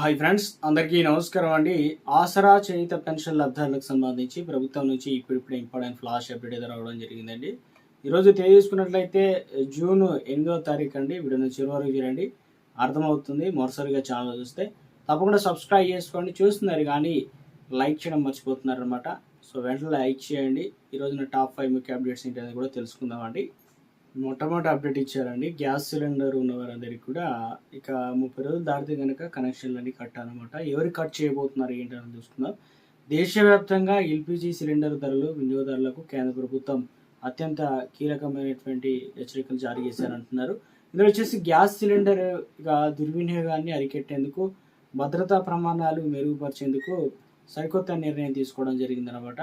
Hi friends, అందరికీ నమస్కారం అండి. ఆసరా చేయుత పెన్షన్ లబ్ధారులకు సంబంధించి ప్రభుత్వం నుంచి ఇప్పుడిప్పుడే ఇంపార్టెంట్ ఫ్లాష్ అప్డేట్ అయితే రావడం జరిగిందండి. ఈరోజు తెలియజేసుకున్నట్లయితే జూన్ 8వ తారీఖు అండి. వీడియోని చివరి వరకు చూడండి, అర్థమవుతుంది. మొదటిసారిగా ఛానల్ చూస్తే తప్పకుండా సబ్స్క్రైబ్ చేసుకోండి. చూస్తున్నారు కానీ లైక్ చేయడం మర్చిపోతున్నారు అనమాట. సో వెంటనే లైక్ చేయండి. ఈరోజున టాప్ 5 ముఖ్య అప్డేట్స్ ఏంటి అనేది కూడా తెలుసుకుందామండి. మొట్టమొదటి అప్డేట్ ఇచ్చారండి. గ్యాస్ సిలిండర్ ఉన్న వారందరికీ కూడా ఇక 30 రోజులు దాటితే కనుక కనెక్షన్లు అన్నీ కట్టాలన్నమాట. ఎవరు కట్ చేయబోతున్నారు ఏంటి అని చూసుకుందాం. దేశవ్యాప్తంగా ఎల్పిజి సిలిండర్ ధరలు వినియోగదారులకు కేంద్ర ప్రభుత్వం అత్యంత కీలకమైనటువంటి హెచ్చరికలు జారీ చేశారంటున్నారు. ఇందులో వచ్చేసి గ్యాస్ సిలిండర్ ఇక దుర్వినియోగాన్ని అరికెట్టేందుకు, భద్రతా ప్రమాణాలు మెరుగుపరిచేందుకు సరికొత్త నిర్ణయం తీసుకోవడం జరిగిందనమాట.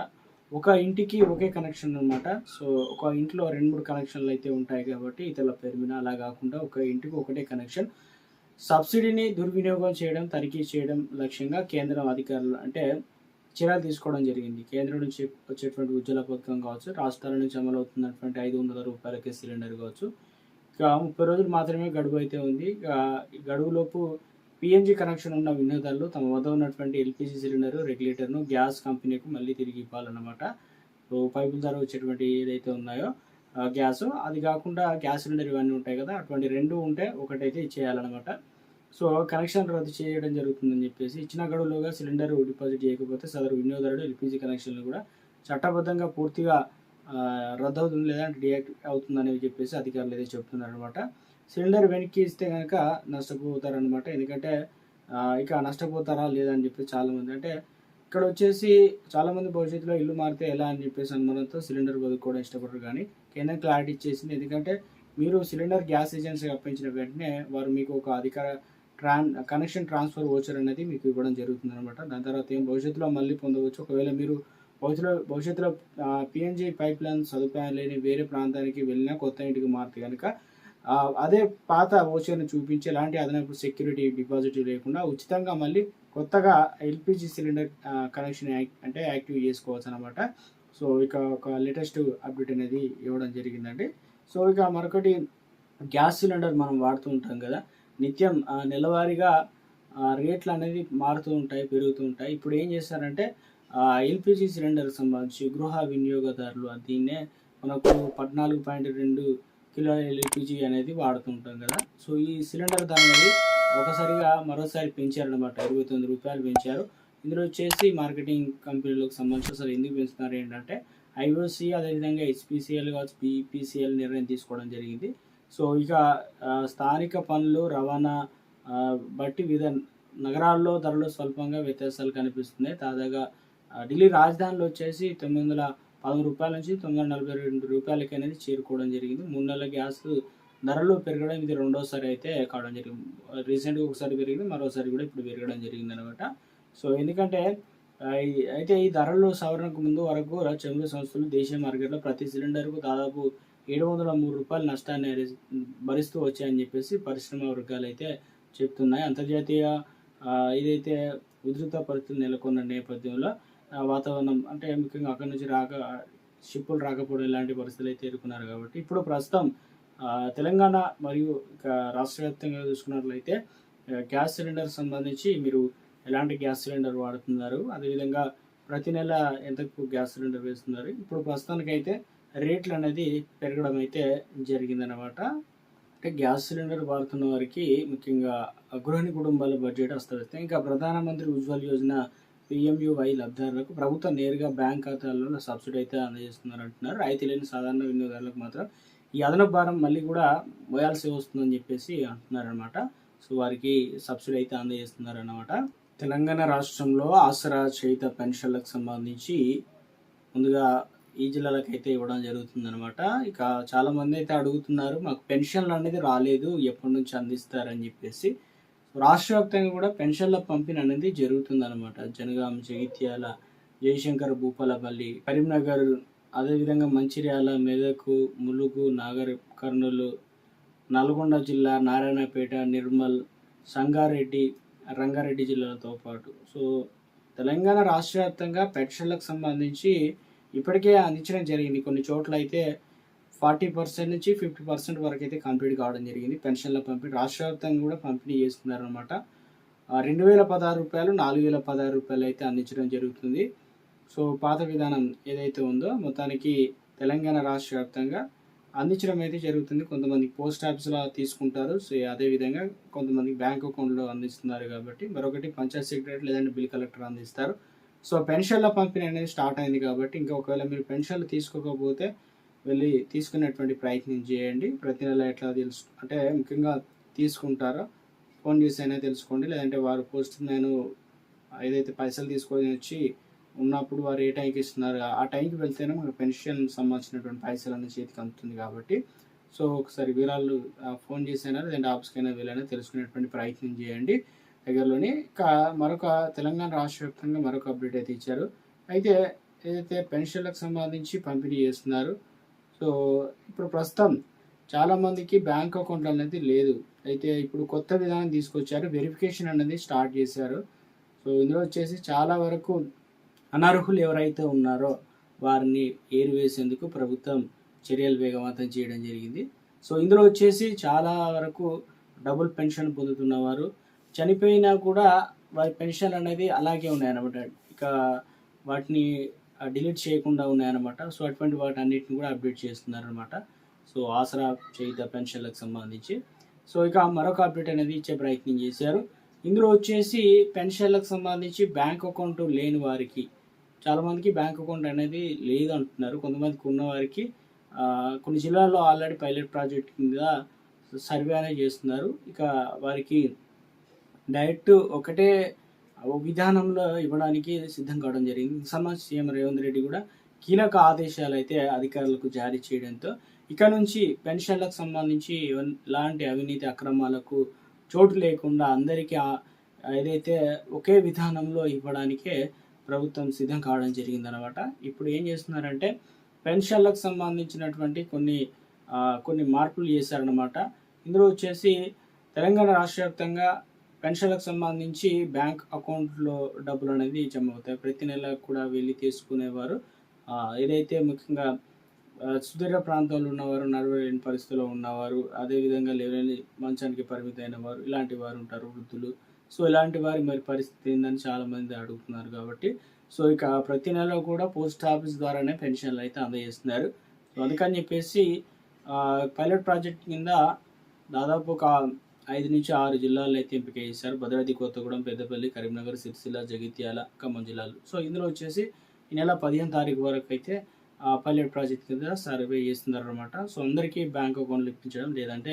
ఒక ఇంటికి ఒకే కనెక్షన్ అనమాట. సో ఒక ఇంట్లో 2-3 కనెక్షన్లు అయితే ఉంటాయి కాబట్టి ఇతరుల పేరు మీద అలా కాకుండా ఒక ఇంటికి ఒకటే కనెక్షన్. సబ్సిడీని దుర్వినియోగం చేయడం, తనిఖీ చేయడం లక్ష్యంగా కేంద్రం అధికారులు అంటే చర్యలు తీసుకోవడం జరిగింది. కేంద్రం నుంచి వచ్చేటువంటి ఉజ్వల పథకం కావచ్చు, రాష్ట్రాల నుంచి అమలవుతున్నటువంటి 500 రూపాయలకే సిలిండర్ కావచ్చు. ఇక 30 రోజులు మాత్రమే గడువు అయితే ఉంది. ఇక గడువులోపు పిఎన్జి కనెక్షన్ ఉన్న వినియోగదారులు తమ వద్ద ఉన్నటువంటి ఎల్పిజి సిలిండర్ రెగ్యులేటర్ను గ్యాస్ కంపెనీకి మళ్ళీ తిరిగి ఇవ్వాలన్నమాట. సో పైపుల ద్వారా వచ్చేటువంటి ఏదైతే ఉన్నాయో గ్యాస్, అది కాకుండా గ్యాస్ సిలిండర్ ఇవన్నీ ఉంటాయి కదా, అటువంటి 2 ఉంటే ఒకటైతే ఇచ్చేయాలన్నమాట. సో కనెక్షన్ రద్దు చేయడం జరుగుతుందని చెప్పేసి, ఇచ్చిన గడువులోగా సిలిండర్ డిపాజిట్ చేయకపోతే సదరు వినియోగదారుడు ఎల్పిజి కనెక్షన్లు కూడా చట్టబద్ధంగా పూర్తిగా రద్దు అవుతుంది, లేదంటే డియాక్టివేట్ అవుతుందని చెప్పేసి అధికారులు అయితే చెప్తున్నారు అనమాట. సిలిండర్ వెనక్కి ఇస్తే కనుక నష్టపోతారనమాట. ఎందుకంటే ఇక నష్టపోతారా లేదని చెప్పి చాలామంది అంటే ఇక్కడ వచ్చేసి చాలామంది భవిష్యత్తులో ఇల్లు మారితే ఎలా అని చెప్పేసి అనుమానంతో సిలిండర్ వదులుకోవడం ఇష్టపడరు. కానీ కేంద్రం క్లారిటీ ఇచ్చేసింది. ఎందుకంటే మీరు సిలిండర్ గ్యాస్ ఏజెన్సీకి అప్పించిన వెంటనే వారు మీకు ఒక అధికార కనెక్షన్ ట్రాన్స్ఫర్ ఓచర్ అనేది మీకు ఇవ్వడం జరుగుతుంది అనమాట. దాని తర్వాత ఏం భవిష్యత్తులో మళ్ళీ పొందవచ్చు. ఒకవేళ మీరు భవిష్యత్తులో పిఎన్జి పైప్ లైన్ సదుపాయం లేని వేరే ప్రాంతానికి వెళ్ళినా, కొత్త ఇంటికి మారితే కనుక అదే పాత ఓచర్ని చూపించి ఎలాంటి అదనపు సెక్యూరిటీ డిపాజిట్ లేకుండా ఉచితంగా మళ్ళీ కొత్తగా ఎల్పిజి సిలిండర్ కనెక్షన్ అంటే యాక్టివ్ చేసుకోవచ్చు అనమాట. సో ఇక ఒక లేటెస్ట్ అప్డేట్ అనేది ఇవ్వడం జరిగిందండి. సో ఇక మరొకటి, గ్యాస్ సిలిండర్ మనం వాడుతూ ఉంటాం కదా, నిత్యం నెలవారీగా రేట్లు అనేది మారుతూ ఉంటాయి, పెరుగుతూ ఉంటాయి. ఇప్పుడు ఏం చేస్తారంటే ఎల్పిజి సిలిండర్కి సంబంధించి గృహ వినియోగదారులు దీన్నే మనకు 14.2 కిలో ఎల్పిజి అనేది వాడుతుంటాం కదా. సో ఈ సిలిండర్ ధర అనేది ఒకసారిగా మరోసారి పెంచారనమాట. 29 రూపాయలు పెంచారు. ఇందులో వచ్చేసి మార్కెటింగ్ కంపెనీలకు సంబంధించి అసలు ఎందుకు పెంచుతున్నారు ఏంటంటే ఐఓసి, అదేవిధంగా హెచ్పిసిఎల్ కావచ్చు, బిపిసిఎల్ నిర్ణయం తీసుకోవడం జరిగింది. సో ఇక స్థానిక పనులు రవాణా బట్టి వివిధ నగరాల్లో ధరలు స్వల్పంగా వ్యత్యాసాలు కనిపిస్తున్నాయి. తాజాగా ఢిల్లీ రాజధానిలో వచ్చేసి 910 రూపాయల నుంచి 942 రూపాయలకి అనేది చేరుకోవడం జరిగింది. 3 నెలల గ్యాస్ ధరలు పెరగడం ఇది రెండోసారి అయితే కావడం జరిగింది. రీసెంట్గా ఒకసారి పెరిగింది, మరోసారి కూడా ఇప్పుడు పెరగడం జరిగింది అనమాట. సో ఎందుకంటే అయితే ఈ ధరలు సవరణకు ముందు వరకు చమురు సంస్థలు దేశీయ మార్కెట్లో ప్రతి సిలిండర్కు దాదాపు 703 రూపాయల నష్టాన్ని భరిస్తూ వచ్చాయని చెప్పేసి పరిశ్రమ వర్గాలు అయితే చెప్తున్నాయి. అంతర్జాతీయ ఇదైతే ఉధృత పరిస్థితులు నెలకొన్న నేపథ్యంలో వాతావరణం అంటే ముఖ్యంగా అక్కడి నుంచి షిప్పులు రాకపోవడం ఇలాంటి పరిస్థితులు అయితే ఎదుర్కొన్నారు. కాబట్టి ఇప్పుడు ప్రస్తుతం తెలంగాణ మరియు ఇక రాష్ట్ర వ్యాప్తంగా చూసుకున్నట్లయితే గ్యాస్ సిలిండర్ సంబంధించి మీరు ఎలాంటి గ్యాస్ సిలిండర్ వాడుతున్నారు, అదేవిధంగా ప్రతి నెల ఎంతకు గ్యాస్ సిలిండర్ వేస్తున్నారు. ఇప్పుడు ప్రస్తుతానికైతే రేట్లు అనేది పెరగడం అయితే జరిగిందనమాట. అంటే గ్యాస్ సిలిండర్ వాడుతున్న వారికి ముఖ్యంగా గృహిణి కుటుంబాల బడ్జెట్ అస్తవ్యస్తం. ఇంకా ప్రధానమంత్రి ఉజ్వల్ యోజన పిఎంయువై లబ్ధిదారులకు ప్రభుత్వం నేరుగా బ్యాంక్ ఖాతాల్లో సబ్సిడీ అయితే అందజేస్తున్నారు అంటున్నారు. రైతు లేని సాధారణ వినియోగదారులకు మాత్రం ఈ అదనపు భారం మళ్ళీ కూడా మోయాల్సి వస్తుందని చెప్పేసి అంటున్నారనమాట. సో వారికి సబ్సిడీ అయితే అందజేస్తున్నారన్నమాట. తెలంగాణ రాష్ట్రంలో ఆసరా చేయుత పెన్షన్లకు సంబంధించి ముందుగా ఈ జిల్లాలకైతే ఇవ్వడం జరుగుతుందనమాట. ఇక చాలామంది అయితే అడుగుతున్నారు, మాకు పెన్షన్లు అనేది రాలేదు, ఎప్పటి నుంచి అందిస్తారని చెప్పేసి. రాష్ట్ర వ్యాప్తంగా కూడా పెన్షన్ల పంపిణీ అనేది జరుగుతుందన్నమాట. జనగాం, జగిత్యాల, జయశంకర్, భూపాలపల్లి, కరీంనగర్, అదేవిధంగా మంచిర్యాల, మెదక్, ములుగు, నాగర్ కర్నూలు, నల్గొండ జిల్లా, నారాయణపేట, నిర్మల్, సంగారెడ్డి, రంగారెడ్డి జిల్లాలతో పాటు సో తెలంగాణ రాష్ట్ర వ్యాప్తంగా పెన్షన్లకు సంబంధించి ఇప్పటికే అందించడం జరిగింది. కొన్ని చోట్ల అయితే 40% నుంచి 50% వరకు అయితే కంప్లీట్ కావడం జరిగింది. పెన్షన్ల పంపిణీ రాష్ట్ర వ్యాప్తంగా కూడా పంపిణీ చేస్తున్నారనమాట. రూ. 4016 అయితే అందించడం జరుగుతుంది. సో పాత విధానం ఏదైతే ఉందో మొత్తానికి తెలంగాణ రాష్ట్ర వ్యాప్తంగా అందించడం అయితే జరుగుతుంది. కొంతమంది పోస్ట్ ఆఫీస్లో తీసుకుంటారు. సో అదేవిధంగా కొంతమంది బ్యాంక్ అకౌంట్లో అందిస్తున్నారు కాబట్టి, మరొకటి పంచాయత్ సెక్రటరీ లేదంటే బిల్ కలెక్టర్ అందిస్తారు. సో పెన్షన్ల పంపిణీ అనేది స్టార్ట్ అయింది కాబట్టి, ఇంకా ఒకవేళ మీరు పెన్షన్లు తీసుకోకపోతే వెళ్ళి తీసుకునేటువంటి ప్రయత్నం చేయండి. ప్రతి నెల ఎట్లా తెలుసు అంటే ముఖ్యంగా తీసుకుంటారో ఫోన్ చేసి అయినా తెలుసుకోండి. లేదంటే వారు పోస్ట్ మ్యాన్ ఏదైతే పైసలు తీసుకొని వచ్చి ఉన్నప్పుడు వారు ఏ టైంకి ఇస్తున్నారు ఆ టైంకి వెళ్తేనే మనకు పెన్షన్ సంబంధించినటువంటి పైసలు అనేది చేతికి అందుతుంది కాబట్టి, సో ఒకసారి వివరాలు ఫోన్ చేసైనా లేదంటే ఆఫీస్కైనా వెళ్ళైనా తెలుసుకునేటువంటి ప్రయత్నం చేయండి దగ్గరలోని. మరొక తెలంగాణ రాష్ట్ర వ్యాప్తంగా మరొక అప్డేట్ అయితే ఇచ్చారు. అయితే ఏదైతే పెన్షన్లకు సంబంధించి పంపిణీ చేస్తున్నారు, సో ఇప్పుడు ప్రస్తుతం చాలామందికి బ్యాంక్ అకౌంట్ అనేది లేదు. అయితే ఇప్పుడు కొత్త విధానం తీసుకొచ్చారు, వెరిఫికేషన్ అనేది స్టార్ట్ చేశారు. సో ఇందులో వచ్చేసి చాలా వరకు అనర్హులు ఎవరైతే ఉన్నారో వారిని ఏరివేసేందుకు ప్రభుత్వం చర్యలు వేగవంతం చేయడం జరిగింది. సో ఇందులో వచ్చేసి చాలా వరకు డబుల్ పెన్షన్ పొందుతున్నవారు చనిపోయినా కూడా వారి పెన్షన్ అనేది అలాగే ఉన్నాయన్నమాట. ఇక వాటిని డిలీట్ చేయకుండా ఉన్నాయన్నమాట. సో అటువంటి వాటి అన్నిటిని కూడా అప్డేట్ చేస్తున్నారనమాట. సో ఆసరా చేయుత పెన్షన్లకు సంబంధించి. సో ఇక మరొక అప్డేట్ అనేది ఇచ్చే ప్రయత్నం చేశారు. ఇందులో వచ్చేసి పెన్షన్లకు సంబంధించి బ్యాంక్ అకౌంట్ లేని వారికి, చాలామందికి బ్యాంక్ అకౌంట్ అనేది లేదు అంటున్నారు. కొంతమందికి ఉన్న వారికి కొన్ని జిల్లాల్లో ఆల్రెడీ పైలట్ ప్రాజెక్ట్ కింద సర్వే అనేది చేస్తున్నారు. ఇక వారికి డైరెక్ట్ ఒకటే విధానంలో ఇవ్వడానికి సిద్ధం కావడం జరిగింది. సంబంధించి సీఎం రేవంత్ రెడ్డి కూడా కీలక ఆదేశాలు అయితే అధికారులకు జారీ చేయడంతో ఇక నుంచి పెన్షన్లకు సంబంధించి ఎలాంటి అవినీతి అక్రమాలకు చోటు లేకుండా అందరికీ ఏదైతే ఒకే విధానంలో ఇవ్వడానికే ప్రభుత్వం సిద్ధం కావడం జరిగిందనమాట. ఇప్పుడు ఏం చేస్తున్నారంటే పెన్షన్లకు సంబంధించినటువంటి కొన్ని మార్పులు చేశారనమాట. ఇందులో వచ్చేసి తెలంగాణ రాష్ట్ర వ్యాప్తంగా పెన్షన్లకు సంబంధించి బ్యాంక్ అకౌంట్లో డబ్బులు అనేది జమ అవుతాయి. ప్రతి నెల కూడా వెళ్ళి తీసుకునేవారు ఏదైతే ముఖ్యంగా సుదీర్ఘ ప్రాంతాల్లో ఉన్నవారు, నడవలేని పరిస్థితిలో ఉన్నవారు, అదేవిధంగా లేని మంచానికి పరిమితమైన వారు, ఇలాంటి వారు ఉంటారు, వృద్ధులు. సో ఇలాంటి వారి మరి పరిస్థితి ఏందని చాలామంది అడుగుతున్నారు కాబట్టి, సో ఇక ప్రతి నెల కూడా పోస్ట్ ఆఫీస్ ద్వారానే పెన్షన్లు అయితే అందజేస్తున్నారు. సో అందుకని చెప్పేసి పైలట్ ప్రాజెక్ట్ కింద దాదాపు ఒక 5 నుంచి 6 జిల్లాల్లో అయితే ఎంపిక చేశారు. భద్రాద్రి కొత్తగూడెం, పెద్దపల్లి, కరీంనగర్, సిరిసిల్ల, జగిత్యాల, ఖమ్మం జిల్లాలు. సో ఇందులో వచ్చేసి ఈ నెల 15 తారీఖు వరకు అయితే పైలట్ ప్రాజెక్ట్ కింద సర్వే చేస్తున్నారనమాట. సో అందరికీ బ్యాంక్ అకౌంట్లు ఇప్పించడం, లేదంటే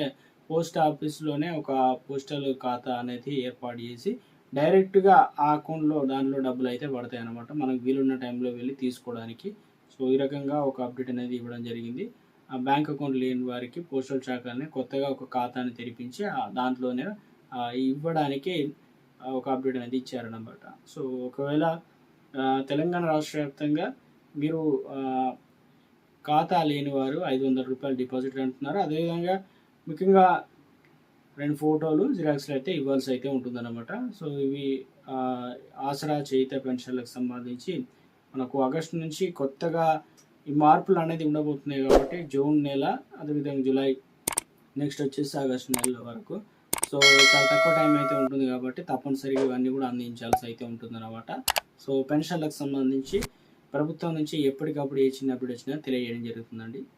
పోస్ట్ ఆఫీస్లోనే ఒక పోస్టల్ ఖాతా అనేది ఏర్పాటు చేసి డైరెక్ట్గా ఆ అకౌంట్లో దాంట్లో డబ్బులు అయితే పడతాయి అన్నమాట, మనకు వీలున్న టైంలో వెళ్ళి తీసుకోవడానికి. సో ఈ రకంగా ఒక అప్డేట్ అనేది ఇవ్వడం జరిగింది. ఆ బ్యాంక్ అకౌంట్ లేని వారికి పోస్టల్ శాఖనే కొత్తగా ఒక ఖాతాని తెరిపించి దాంట్లోనే ఇవ్వడానికి ఒక అప్డేట్ అనేది ఇచ్చారన్నమాట. సో ఒకవేళ తెలంగాణ రాష్ట్ర వ్యాప్తంగా మీరు ఖాతా లేని వారు రూ. 500 డిపాజిట్ అంటున్నారు. అదేవిధంగా ముఖ్యంగా 2 ఫోటోలు జిరాక్స్లు అయితే ఇవ్వాల్సి అయితే ఉంటుందన్నమాట. సో ఇవి ఆసరా చేయుత పెన్షన్లకు సంబంధించి మనకు ఆగస్టు నుంచి కొత్తగా ఈ మార్పులు అనేది ఉండబోతున్నాయి కాబట్టి జూన్ నెల, అదేవిధంగా జూలై, నెక్స్ట్ వచ్చేసి ఆగస్టు నెల వరకు. సో చాలా తక్కువ టైం అయితే ఉంటుంది కాబట్టి తప్పనిసరిగా ఇవన్నీ కూడా అందించాల్సి అయితే ఉంటుందన్నమాట. సో పెన్షన్లకు సంబంధించి ప్రభుత్వం నుంచి ఎప్పటికప్పుడు ఏ చిన్న అప్డేట్ వచ్చినా తెలియజేయడం జరుగుతుందండి.